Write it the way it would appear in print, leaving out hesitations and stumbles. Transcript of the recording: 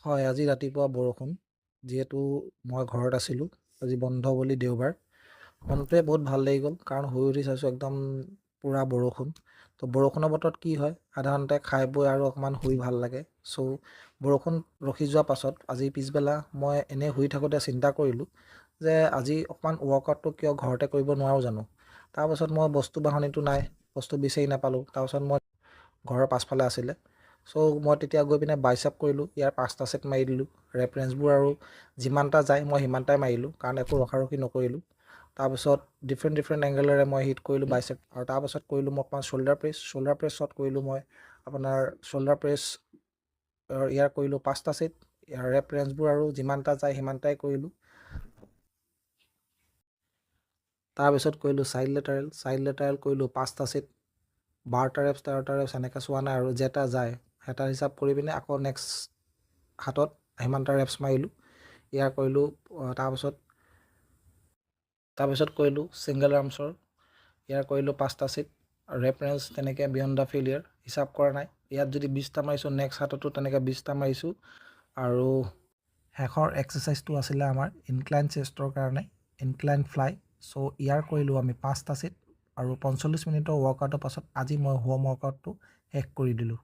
হয়, আজি ৰাতিপুৱা বৰষুণ। যিহেতু মই ঘৰত আছিলোঁ, আজি বন্ধ বুলি দেওবাৰ। মনটোৱে বহুত ভাল লাগি গ'ল, কাৰণ শুই উঠি চাইছোঁ একদম পূৰা বৰষুণ। তো বৰষুণৰ বতৰত কি হয়, সাধাৰণতে খাই বৈ আৰু অকণমান শুই ভাল লাগে। চ' বৰষুণ ৰখি যোৱাৰ পাছত আজি পিছবেলা মই এনেই শুই থাকোঁতে চিন্তা কৰিলোঁ যে আজি অকণমান ৱৰ্কআউটটো কিয় ঘৰতে কৰিব নোৱাৰোঁ জানো। তাৰপাছত মই বস্তু বাহনিটো নাই, বস্তু বিচাৰি নাপালোঁ। তাৰপাছত মই ঘৰৰ পাছফালে আছিলে। চ' মই তেতিয়া গৈ পিনে বাইচেপ কৰিলোঁ, ইয়াৰ 5টা ছেট মাৰি দিলোঁ। ৰেফাৰেঞ্চবোৰ আৰু যিমানটা যায় মই সিমানটাই মাৰিলোঁ, কাৰণ একো ৰখাৰখি নকৰিলোঁ। তাৰপিছত ডিফাৰেণ্ট এংগেলেৰে মই হিট কৰিলোঁ বাইচেপ, আৰু তাৰপাছত কৰিলোঁ মই অকণমান শ্ব'ল্ডাৰ প্ৰেছত কৰিলোঁ মই আপোনাৰ শ্ব'ল্ডাৰ প্ৰেছ। ইয়াৰ কৰিলোঁ 5টা ছেট, ইয়াৰ ৰেফাৰেঞ্চবোৰ আৰু যিমানটা যায় সিমানটাই কৰিলোঁ। তাৰপিছত কৰিলোঁ চাইড লেটাৰেল কৰিলোঁ 5টা ছেট, 12টা ৰেপছ 13টা ৰেপছ এনেকৈ চোৱা নাই, আৰু যেটা যায় এটা হিচাপ কৰি পিনে আকৌ নেক্সট হাতত সিমানটা ৰেপছ মাৰিলোঁ। ইয়াৰ কৰিলোঁ তাৰপিছত কৰিলোঁ ছিংগল আৰ্মছৰ, ইয়াৰ কৰিলোঁ 5টা ছেট, ৰেফাৰেঞ্চ তেনেকৈ বিয়ণ্ড দ্য ফেইলিয়াৰ হিচাপ কৰা নাই। ইয়াত যদি 20টা মাৰিছোঁ, নেক্সট হাততো তেনেকৈ 20টা মাৰিছোঁ। আৰু শেষৰ এক্সাৰচাইজটো আছিলে আমাৰ ইনক্লাইন চেষ্টৰ কাৰণে, ইনক্লাইন ফ্লাই। চ' ইয়াৰ কৰিলোঁ আমি 5টা ছেট, আৰু 45 মিনিটৰ ৱৰ্কআউটৰ পাছত আজি মই হোম ৱৰ্কআউটটো শেষ কৰি দিলোঁ।